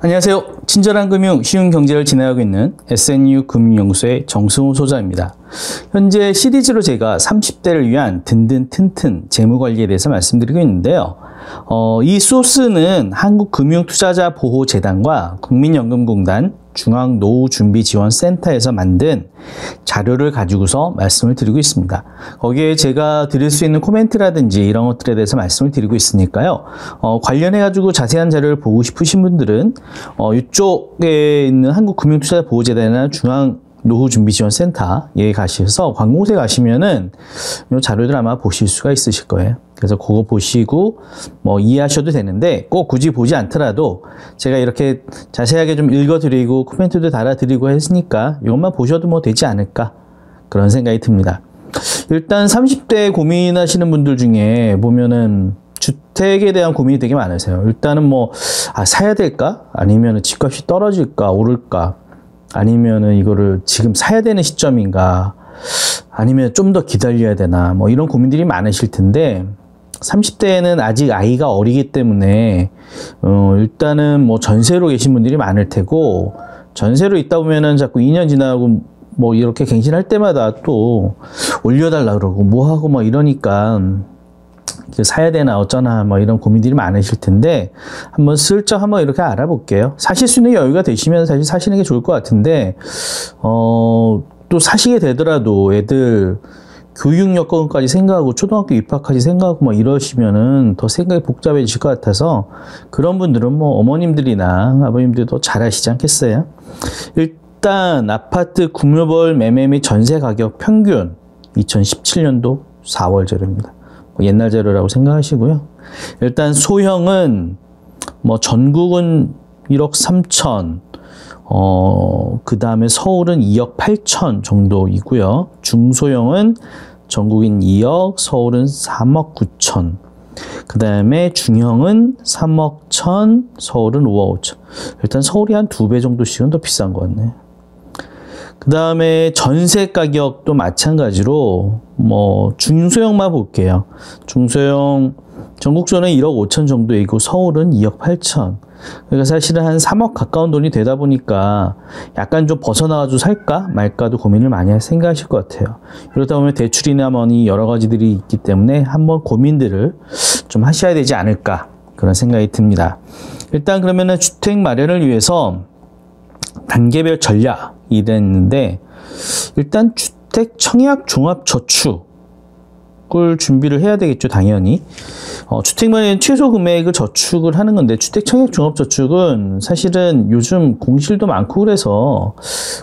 안녕하세요. 친절한 금융, 쉬운 경제를 진행하고 있는 SNU 금융연구소의 정승호 소장입니다. 현재 시리즈로 제가 30대를 위한 든든 튼튼 재무관리에 대해서 말씀드리고 있는데요. 이 소스는 한국금융투자자보호재단과 국민연금공단 중앙노후준비지원센터에서 만든 자료를 가지고서 말씀을 드리고 있습니다. 거기에 제가 드릴 수 있는 코멘트라든지 이런 것들에 대해서 말씀을 드리고 있으니까요. 관련해가지고 자세한 자료를 보고 싶으신 분들은 이쪽에 있는 한국금융투자자보호재단이나 중앙노후준비지원센터에 가셔서 관공서에 가시면은 이 자료들 아마 보실 수가 있으실 거예요. 그래서 그거 보시고 이해하셔도 되는데 꼭 굳이 보지 않더라도 제가 이렇게 자세하게 좀 읽어드리고 코멘트도 달아드리고 했으니까 이것만 보셔도 되지 않을까 그런 생각이 듭니다. 일단 30대 고민하시는 분들 중에 보면은 주택에 대한 고민이 되게 많으세요. 일단은 사야 될까? 아니면 집값이 떨어질까? 오를까? 아니면은 이거를 지금 사야 되는 시점인가? 아니면 좀 더 기다려야 되나? 이런 고민들이 많으실 텐데 30대에는 아직 아이가 어리기 때문에 일단은 전세로 계신 분들이 많을 테고, 전세로 있다 보면은 자꾸 2년 지나고 이렇게 갱신할 때마다 또 올려달라 그러고 하고 이러니까 사야 되나 어쩌나 이런 고민들이 많으실 텐데 한번 슬쩍 한번 이렇게 알아볼게요. 사실 수 있는 여유가 되시면 사실 사시는 게 좋을 것 같은데 또 사시게 되더라도 애들 교육 여건까지 생각하고 초등학교 입학까지 생각하고 이러시면은 더 생각이 복잡해질 것 같아서 그런 분들은 어머님들이나 아버님들도 잘 하시지 않겠어요? 일단 아파트 구매벌 매매 및 전세 가격 평균 2017년도 4월 자료입니다. 옛날 자료라고 생각하시고요. 일단 소형은 전국은 1억 3천, 그 다음에 서울은 2억 8천 정도이고요. 중소형은 전국인 2억, 서울은 3억 9천. 그 다음에 중형은 3억 1천, 서울은 5억 5천. 일단 서울이 한 2배 정도씩은 더 비싼 것 같네요. 그 다음에 전세 가격도 마찬가지로 중소형만 볼게요. 중소형 전국소는 1억 5천 정도이고 서울은 2억 8천. 그러니까 사실은 한 3억 가까운 돈이 되다 보니까 약간 좀 벗어나가지고 살까 말까도 고민을 많이 생각하실 것 같아요. 그러다 보면 대출이나 여러 가지들이 있기 때문에 한번 고민들을 좀 하셔야 되지 않을까 그런 생각이 듭니다. 일단 그러면은 주택 마련을 위해서 단계별 전략이 됐는데 일단 주택 청약 종합 저축을 준비를 해야 되겠죠, 당연히. 주택 마련 최소 금액을 저축을 하는 건데 주택 청약 종합 저축은 사실은 요즘 공실도 많고 그래서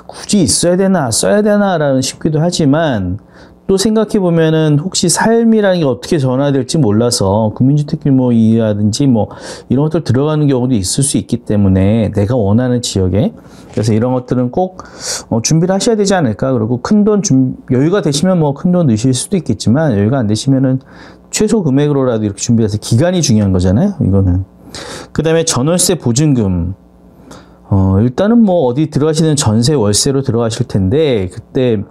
굳이 있어야 되나 써야 되나라는 싶기도 하지만 또 생각해 보면은 혹시 삶이라는 게 어떻게 전환될지 몰라서 국민주택 규모이라든지 이런 것들 들어가는 경우도 있을 수 있기 때문에 내가 원하는 지역에 그래서 이런 것들은 꼭 준비를 하셔야 되지 않을까. 그리고 큰돈 여유가 되시면 큰 돈 넣으실 수도 있겠지만 여유가 안 되시면은 최소 금액으로라도 이렇게 준비해서 기간이 중요한 거잖아요. 이거는. 그 다음에 전월세 보증금. 일단은 어디 들어가시는 전세 월세로 들어가실 텐데 그때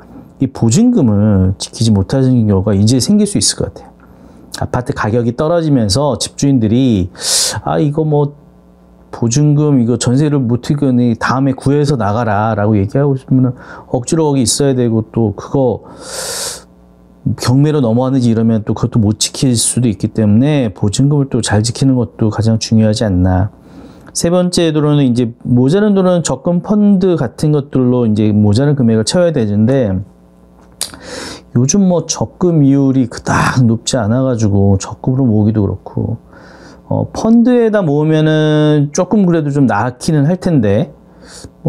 이 보증금을 지키지 못하는 경우가 이제 생길 수 있을 것 같아요. 아파트 가격이 떨어지면서 집주인들이 이거 보증금 이거 전세를 못 지키니 다음에 구해서 나가라 라고 얘기하고 싶으면 억지로 거기 있어야 되고 또 그거 경매로 넘어왔는지 이러면 또 그것도 못 지킬 수도 있기 때문에 보증금을 또 잘 지키는 것도 가장 중요하지 않나. 세 번째 도로는 이제 모자른 돈은 적금 펀드 같은 것들로 이제 모자른 금액을 채워야 되는데 요즘 적금 이율이 그닥 높지 않아가지고 적금으로 모으기도 그렇고 펀드에다 모으면은 조금 그래도 좀 나기는 할 텐데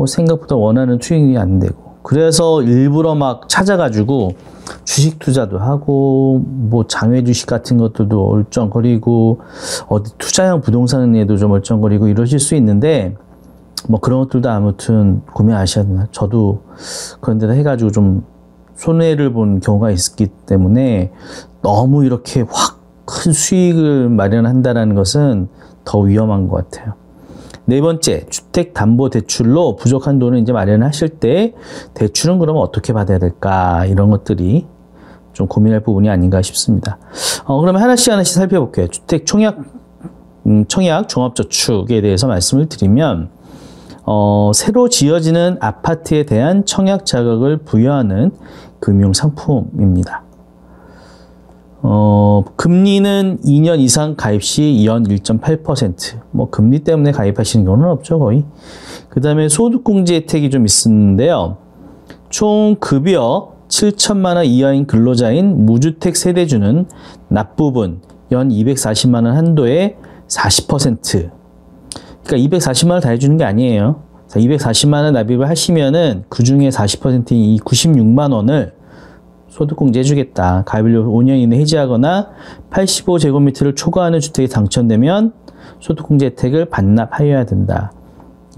생각보다 원하는 투입이 안 되고 그래서 일부러 찾아가지고 주식 투자도 하고 장외 주식 같은 것들도 얼쩡거리고 어디 투자형 부동산에도 좀 얼쩡거리고 이러실 수 있는데 그런 것들도 아무튼 고민하셔야 되나. 저도 그런 데다 해가지고 좀 손해를 본 경우가 있기 때문에 너무 이렇게 확 큰 수익을 마련한다는 것은 더 위험한 것 같아요. 네 번째, 주택담보대출로 부족한 돈을 이제 마련하실 때 대출은 그러면 어떻게 받아야 될까? 이런 것들이 좀 고민할 부분이 아닌가 싶습니다. 그러면 하나씩 살펴볼게요. 주택 청약 종합저축에 대해서 말씀을 드리면 새로 지어지는 아파트에 대한 청약 자격을 부여하는 금융 상품입니다. 금리는 2년 이상 가입 시 연 1.8%. 뭐 금리 때문에 가입하시는 경우는 없죠, 거의. 그 다음에 소득공제 혜택이 좀 있었는데요. 총 급여 7천만 원 이하인 근로자인 무주택 세대주는 납부분 연 240만 원 한도에 40%. 그러니까 240만 원 다 해주는 게 아니에요. 240만 원 납입을 하시면은 그 중에 40%인 이 96만 원을 소득공제 해주겠다. 가입을 5년 이내 해지하거나 85제곱미터를 초과하는 주택이 당첨되면 소득공제 혜택을 반납하여야 된다.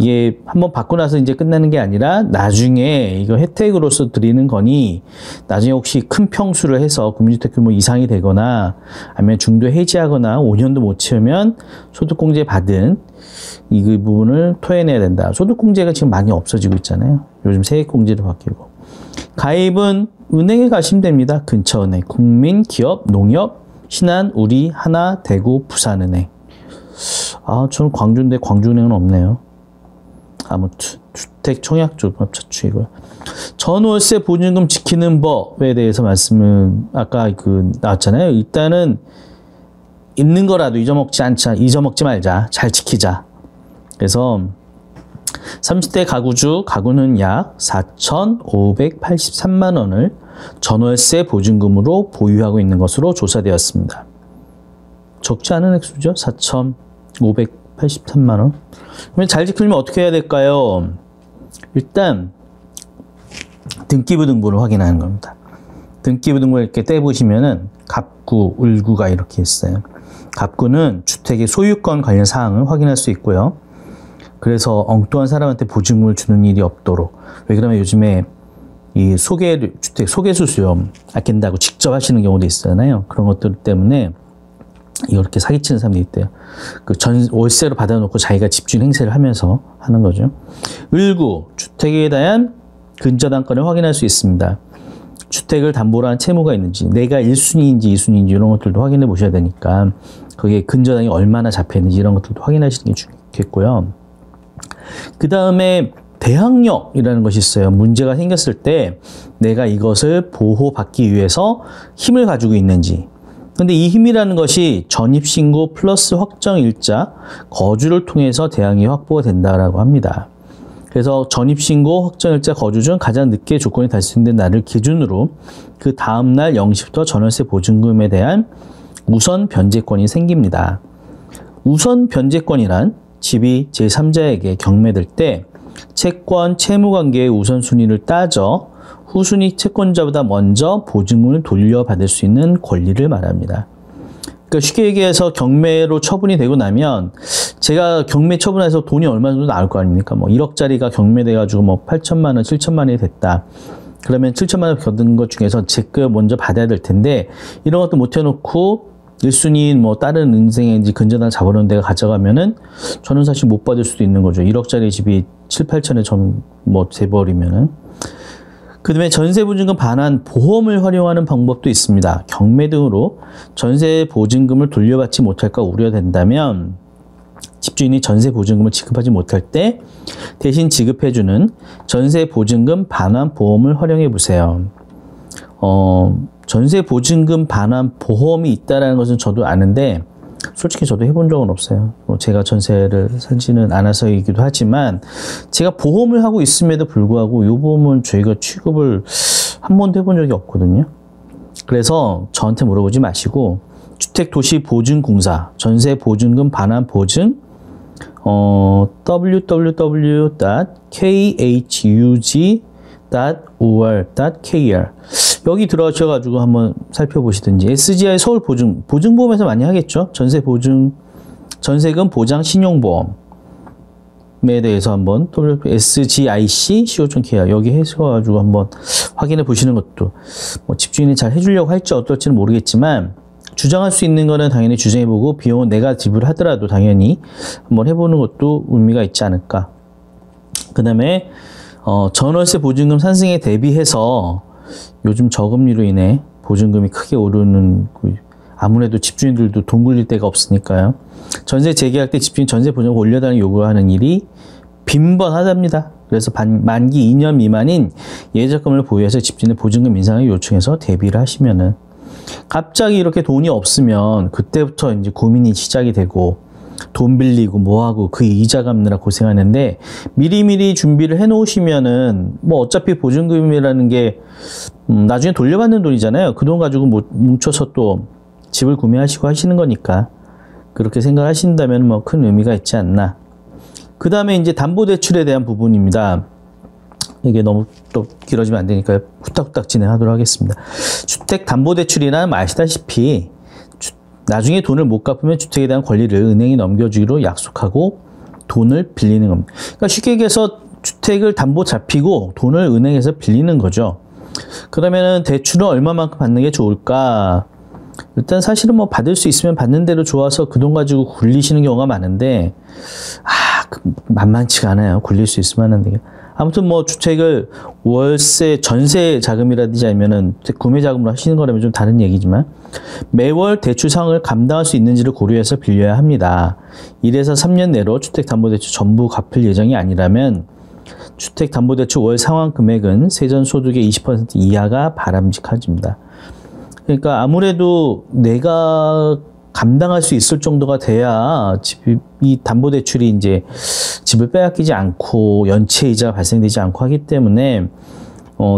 이게 한번 받고 나서 이제 끝나는 게 아니라 나중에 이거 혜택으로서 드리는 거니 나중에 혹시 큰 평수를 해서 국민주택 규모 이상이 되거나 아니면 중도 해지하거나 5년도 못 채우면 소득공제 받은 이 부분을 토해내야 된다. 소득공제가 지금 많이 없어지고 있잖아요. 요즘 세액공제도 바뀌고. 가입은 은행에 가시면 됩니다. 근처은행, 국민, 기업, 농협, 신한, 우리, 하나, 대구, 부산은행. 저는 광주인데 광주은행은 없네요. 아무튼 주택 청약조합자주이고요. 전월세 보증금 지키는 법에 대해서 말씀을 아까 나왔잖아요. 일단은 있는 거라도 잊어먹지 말자. 잘 지키자. 그래서 30대 가구주 가구는 약 4,583만 원을 전월세 보증금으로 보유하고 있는 것으로 조사되었습니다. 적지 않은 액수죠. 4,583만 원. 그러면 잘 지키려면 어떻게 해야 될까요? 일단 등기부 등본을 확인하는 겁니다. 등기부 등본을 이렇게 떼보시면은 갑구, 을구가 이렇게 있어요. 갑구는 주택의 소유권 관련 사항을 확인할 수 있고요. 그래서 엉뚱한 사람한테 보증금을 주는 일이 없도록. 왜 그러면 요즘에 이 주택 소개수수료 아낀다고 직접 하시는 경우도 있잖아요. 그런 것들 때문에 이렇게 사기치는 사람들이 있대요. 월세로 받아놓고 자기가 집주인 행세를 하면서 하는 거죠. 을구, 주택에 대한 근저당권을 확인할 수 있습니다. 주택을 담보로 한 채무가 있는지, 내가 1순위인지 2순위인지 이런 것들도 확인해 보셔야 되니까 그게 근저당이 얼마나 잡혀 있는지 이런 것들도 확인하시는 게 좋겠고요. 그 다음에 대항력이라는 것이 있어요. 문제가 생겼을 때 내가 이것을 보호받기 위해서 힘을 가지고 있는지. 근데 이 힘이라는 것이 전입신고 플러스 확정일자, 거주를 통해서 대항이 확보가 된다라고 합니다. 그래서 전입신고, 확정일자, 거주 중 가장 늦게 조건이 달성된 날을 기준으로 그 다음날 0시부터 전월세 보증금에 대한 우선 변제권이 생깁니다. 우선 변제권이란 집이 제3자에게 경매될 때 채권, 채무관계의 우선순위를 따져 후순위 채권자보다 먼저 보증금을 돌려받을 수 있는 권리를 말합니다. 그러니까 쉽게 얘기해서 경매로 처분이 되고 나면 제가 경매 처분해서 돈이 얼마 정도 나올 거 아닙니까? 뭐 1억짜리가 경매돼가지고 뭐 8천만 원, 7천만 원이 됐다. 그러면 7천만 원 거둔 것 중에서 제 거 먼저 받아야 될 텐데 이런 것도 못 해놓고 1순위인 뭐 다른 은행인지 근저당 잡아놓은 데가 가져가면은 저는 사실 못 받을 수도 있는 거죠. 1억짜리 집이 7, 8천에 좀 뭐 돼버리면은. 그 다음에 전세보증금 반환 보험을 활용하는 방법도 있습니다. 경매 등으로 전세보증금을 돌려받지 못할까 우려된다면 집주인이 전세보증금을 지급하지 못할 때 대신 지급해주는 전세보증금 반환 보험을 활용해 보세요. 전세보증금 반환 보험이 있다는 것은 저도 아는데 솔직히 저도 해본 적은 없어요. 제가 전세를 사지는 않아서이기도 하지만 제가 보험을 하고 있음에도 불구하고 이 보험은 저희가 취급을 한 번도 해본 적이 없거든요. 그래서 저한테 물어보지 마시고 주택도시보증공사 전세보증금 반환 보증 www.khug.or.kr 여기 들어가셔가지고 한번 살펴보시든지 SGI 서울 보증보험에서 많이 하겠죠. 전세금 보장 신용보험에 대해서 한번 SGIC co.kr 여기 해서가지고 한번 확인해 보시는 것도 뭐 집주인이 잘 해주려고 할지 어떨지는 모르겠지만 주장할 수 있는 거는 당연히 주장해보고 비용은 내가 지불하더라도 당연히 한번 해보는 것도 의미가 있지 않을까. 그 다음에 전월세 보증금 상승에 대비해서 요즘 저금리로 인해 보증금이 크게 오르는 아무래도 집주인들도 돈 굴릴 데가 없으니까요. 전세 재계약 때 집주인 전세 보증금 올려달라는 요구하는 일이 빈번하답니다. 그래서 만기 2년 미만인 예적금을 보유해서 집주인의 보증금 인상을 요청해서 대비를 하시면은 갑자기 이렇게 돈이 없으면 그때부터 이제 고민이 시작이 되고 돈 빌리고 뭐하고 그 이자 갚느라 고생하는데 미리미리 준비를 해 놓으시면은 뭐 어차피 보증금이라는 게 나중에 돌려받는 돈이잖아요. 그 돈 가지고 뭐 뭉쳐서 또 집을 구매하시고 하시는 거니까 그렇게 생각하신다면 뭐 큰 의미가 있지 않나. 그 다음에 이제 담보대출에 대한 부분입니다. 이게 너무 또 길어지면 안 되니까 후딱후딱 진행하도록 하겠습니다. 주택담보대출이란 아시다시피 나중에 돈을 못 갚으면 주택에 대한 권리를 은행에 넘겨주기로 약속하고 돈을 빌리는 겁니다. 그러니까 쉽게 얘기해서 주택을 담보 잡히고 돈을 은행에서 빌리는 거죠. 그러면은 대출은 얼마만큼 받는 게 좋을까? 일단 사실은 뭐 받을 수 있으면 받는 대로 좋아서 그 돈 가지고 굴리시는 경우가 많은데 만만치가 않아요. 굴릴 수 있으면 하는데. 아무튼 뭐 주택을 월세, 전세 자금이라든지 아니면은 구매 자금으로 하시는 거라면 좀 다른 얘기지만 매월 대출 상황을 감당할 수 있는지를 고려해서 빌려야 합니다. 1에서 3년 내로 주택담보대출 전부 갚을 예정이 아니라면 주택담보대출 월 상환 금액은 세전 소득의 20% 이하가 바람직합니다. 그러니까 아무래도 내가 감당할 수 있을 정도가 돼야 이 담보대출이 이제 집을 빼앗기지 않고 연체이자 발생되지 않고 하기 때문에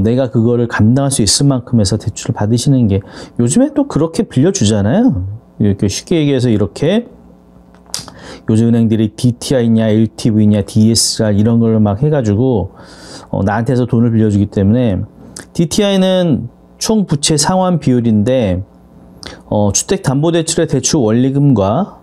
내가 그거를 감당할 수 있을 만큼 해서 대출을 받으시는 게 요즘에 또 그렇게 빌려주잖아요. 이렇게 쉽게 얘기해서 이렇게 요즘 은행들이 DTI냐 LTV냐 DSR 이런 걸 막 해가지고 나한테서 돈을 빌려주기 때문에 DTI는 총 부채 상환 비율인데 주택담보대출의 대출 원리금과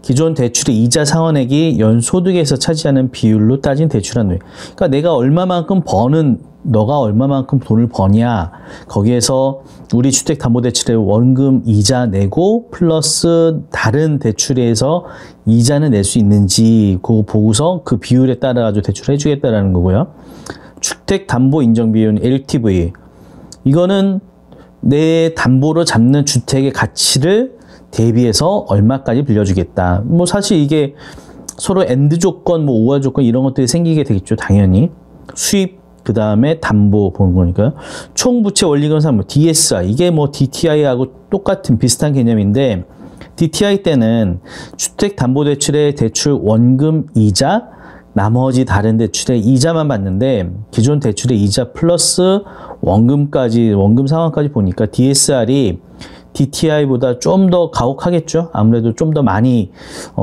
기존 대출의 이자 상환액이 연소득에서 차지하는 비율로 따진 대출한 그러니까 내가 얼마만큼 버는 너가 얼마만큼 돈을 버냐 거기에서 우리 주택담보대출의 원금 이자 내고 플러스 다른 대출에서 이자는 낼 수 있는지 그거 보고서 그 비율에 따라 가지고 대출을 해주겠다라는 거고요. 주택담보인정비율 LTV 이거는 내 담보로 잡는 주택의 가치를 대비해서 얼마까지 빌려주겠다. 뭐 사실 이게 서로 엔드 조건, 뭐 오화 조건 이런 것들이 생기게 되겠죠. 당연히 수입 그 다음에 담보 보는 거니까요. 총부채 원리금 상환 DSR 이게 뭐 DTI하고 똑같은 비슷한 개념인데 DTI 때는 주택담보대출의 대출 원금 이자 나머지 다른 대출의 이자만 받는데 기존 대출의 이자 플러스 원금까지 원금 상환까지 보니까 DSR이 DTI보다 좀 더 가혹하겠죠. 아무래도 좀 더 많이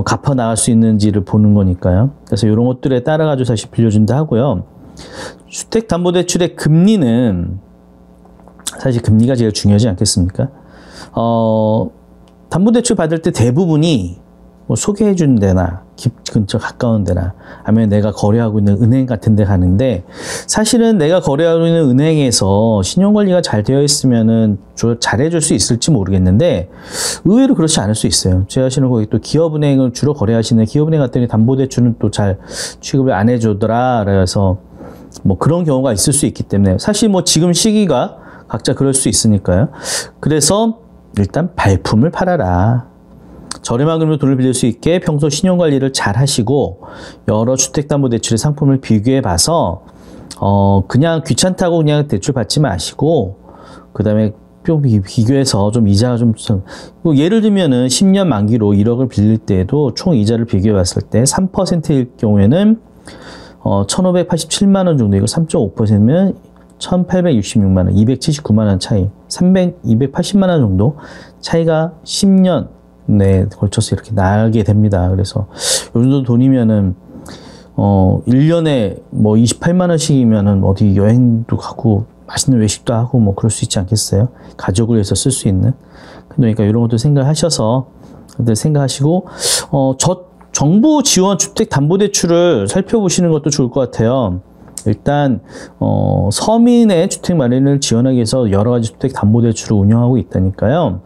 갚아 나갈 수 있는지를 보는 거니까요. 그래서 이런 것들에 따라 가지고 사실 빌려준다 하고요. 주택담보대출의 금리는 사실 금리가 제일 중요하지 않겠습니까? 담보대출 받을 때 대부분이 뭐 소개해 준 데나 집 근처 가까운 데나 아니면 내가 거래하고 있는 은행 같은 데 가는데 사실은 내가 거래하고 있는 은행에서 신용관리가 잘 되어 있으면은 잘해줄 수 있을지 모르겠는데 의외로 그렇지 않을 수 있어요. 제가 아시는 거기 또 기업은행을 주로 거래하시는 기업은행 같은 게 담보대출은 또 잘 취급을 안 해주더라 그래서 뭐 그런 경우가 있을 수 있기 때문에 사실 뭐 지금 시기가 각자 그럴 수 있으니까요. 그래서 일단 발품을 팔아라. 저렴한 금리로 돈을 빌릴 수 있게 평소 신용관리를 잘 하시고 여러 주택담보대출의 상품을 비교해 봐서 그냥 귀찮다고 그냥 대출 받지 마시고 그 다음에 좀 비교해서 좀 이자가 좀 예를 들면은 10년 만기로 1억을 빌릴 때에도 총 이자를 비교해 봤을 때 3%일 경우에는 1,587만 원 정도 이거 3.5%면 1,866만 원, 279만 원 차이, 280만 원 정도 차이가 10년 네, 걸쳐서 이렇게 나게 됩니다. 그래서 요 정도 돈이면은 1년에 뭐 28만 원씩이면은 어디 여행도 가고 맛있는 외식도 하고 뭐 그럴 수 있지 않겠어요? 가족을 위해서 쓸 수 있는. 그러니까 이런 것도 생각하셔서 생각하시고 정부 지원 주택담보대출을 살펴보시는 것도 좋을 것 같아요. 일단 서민의 주택 마련을 지원하기 위해서 여러 가지 주택담보대출을 운영하고 있다니까요.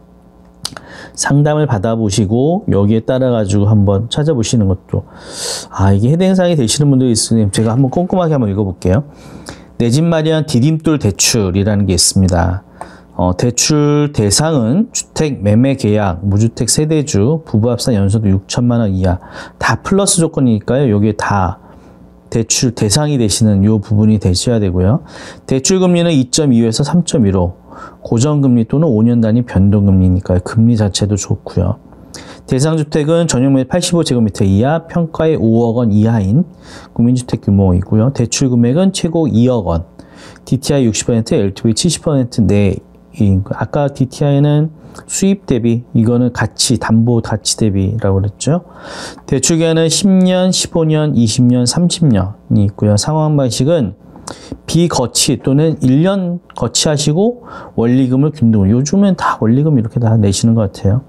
상담을 받아보시고 여기에 따라 가지고 한번 찾아보시는 것도 이게 해당 사항이 되시는 분들이 있으니 제가 한번 꼼꼼하게 한번 읽어볼게요. 내 집 마련 디딤돌 대출이라는 게 있습니다. 대출 대상은 주택 매매 계약, 무주택 세대주, 부부 합산 연소득 6천만 원 이하 다 플러스 조건이니까요. 여기에 다 대출 대상이 되시는 이 부분이 되셔야 되고요. 대출금리는 2.25에서 3.15, 고정금리 또는 5년 단위 변동금리니까요. 금리 자체도 좋고요. 대상주택은 전용면 85제곱미터 이하, 평가의 5억 원 이하인 국민주택 규모이고요. 대출 금액은 최고 2억 원, DTI 60%, LTV 70% 내인 거. 아까 DTI는 수입 대비, 이거는 가치, 담보 가치 대비라고 그랬죠. 대출 기간은 10년, 15년, 20년, 30년이 있고요. 상환 방식은 비거치 또는 1년 거치하시고 원리금을 균등으로. 요즘엔 다 원리금 이렇게 다 내시는 것 같아요.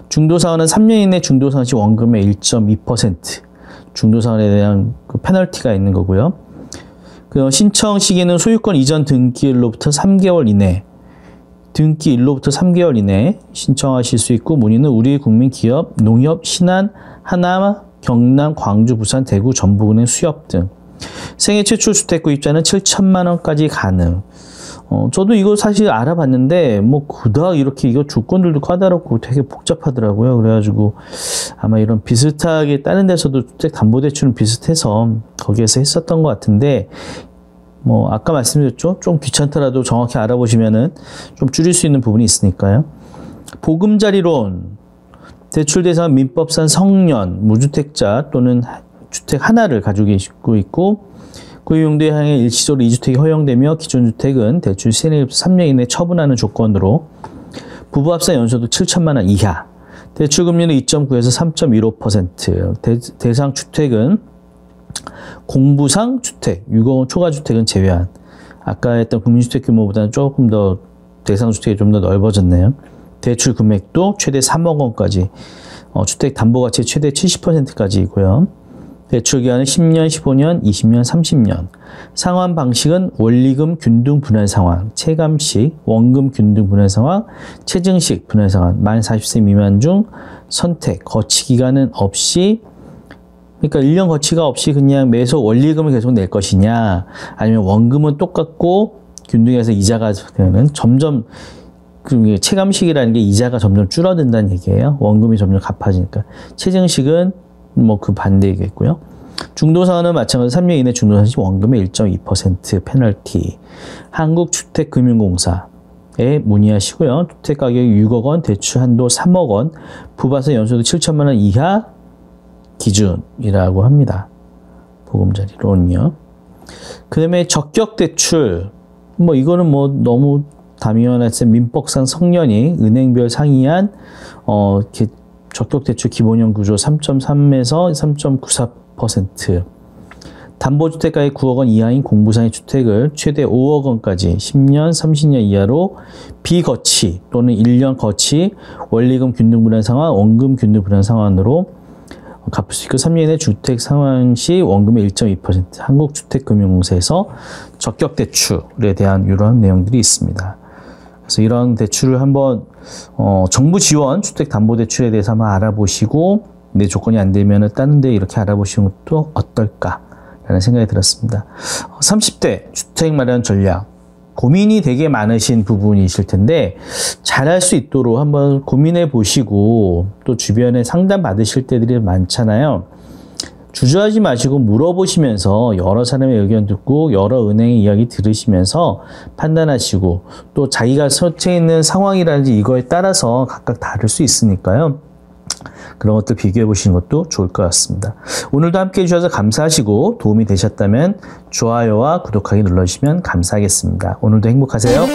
중도상환은 3년 이내 중도상환 시 원금의 1.2% 중도상환에 대한 그 페널티가 있는 거고요. 그 신청 시기는 소유권 이전 등기일로부터 3개월 이내, 등기일로부터 3개월 이내 신청하실 수 있고, 문의는 우리국민기업, 농협, 신한, 하나, 경남, 광주, 부산, 대구, 전북은행, 수협 등. 생애 최초 주택 구입자는 7천만 원까지 가능. 저도 이거 사실 알아봤는데 뭐 그닥 이렇게 이거 조건들도 까다롭고 되게 복잡하더라고요. 그래가지고 아마 이런 비슷하게 다른 데서도 주택담보대출은 비슷해서 거기에서 했었던 것 같은데, 뭐 아까 말씀드렸죠. 좀 귀찮더라도 정확히 알아보시면은 좀 줄일 수 있는 부분이 있으니까요. 보금자리론, 대출 대상 민법상 성년, 무주택자 또는 주택 하나를 가지고 있고, 그 용도에 향해 일시적으로 2주택이 허용되며, 기존 주택은 대출 시행일부터 3년 이내 처분하는 조건으로 부부 합산 연소도 7천만 원 이하, 대출 금리는 2.9에서 3.15%, 대상 주택은 공부상 주택, 6억 원 초과 주택은 제외한. 아까 했던 국민주택 규모보다는 조금 더 대상 주택이 좀 더 넓어졌네요. 대출 금액도 최대 3억 원까지, 주택 담보가치 최대 70%까지이고요. 대출 기간은 10년, 15년, 20년, 30년. 상환 방식은 원리금 균등 분할 상환, 체감식, 원금 균등 분할 상환, 체증식 분할 상환, 만 40세 미만 중 선택, 거치 기간은 없이, 그러니까 1년 거치가 없이 그냥 매소 원리금을 계속 낼 것이냐, 아니면 원금은 똑같고 균등해서 이자가 되는, 점점 그 체감식이라는 게 이자가 점점 줄어든다는 얘기예요. 원금이 점점 갚아지니까. 체증식은 뭐 그 반대이겠고요. 중도상환은 마찬가지로 3년 이내 중도상환 시 원금의 1.2% 페널티. 한국주택금융공사에 문의하시고요. 주택가격이 6억 원, 대출 한도 3억 원, 부부합산 연소도 7천만 원 이하 기준이라고 합니다. 보금자리론이요. 그 다음에 적격대출, 뭐 이거는 뭐 너무 다미원했을 민법상 성년이 은행별 상이한 적격대출 기본형 구조 3.3에서 3.94%, 담보주택가의 9억 원 이하인 공부상의 주택을 최대 5억 원까지 10년, 30년 이하로 비거치 또는 1년 거치 원리금 균등 분할 상환, 원금 균등 분할 상환으로 갚을 수 있고, 3년 이내 주택 상환 시 원금의 1.2% 한국주택금융공사에서 적격대출에 대한 이러한 내용들이 있습니다. 그래서 이런 대출을 한번 정부 지원 주택담보대출에 대해서 한번 알아보시고, 내 조건이 안 되면 다른 데 이렇게 알아보시는 것도 어떨까라는 생각이 들었습니다. 30대 주택 마련 전략, 고민이 되게 많으신 부분이실 텐데 잘할 수 있도록 한번 고민해 보시고, 또 주변에 상담 받으실 때들이 많잖아요. 주저하지 마시고 물어보시면서 여러 사람의 의견 듣고 여러 은행의 이야기 들으시면서 판단하시고, 또 자기가 처해 있는 상황이라든지 이거에 따라서 각각 다를 수 있으니까요. 그런 것들 비교해 보시는 것도 좋을 것 같습니다. 오늘도 함께 해주셔서 감사하시고, 도움이 되셨다면 좋아요와 구독하기 눌러주시면 감사하겠습니다. 오늘도 행복하세요.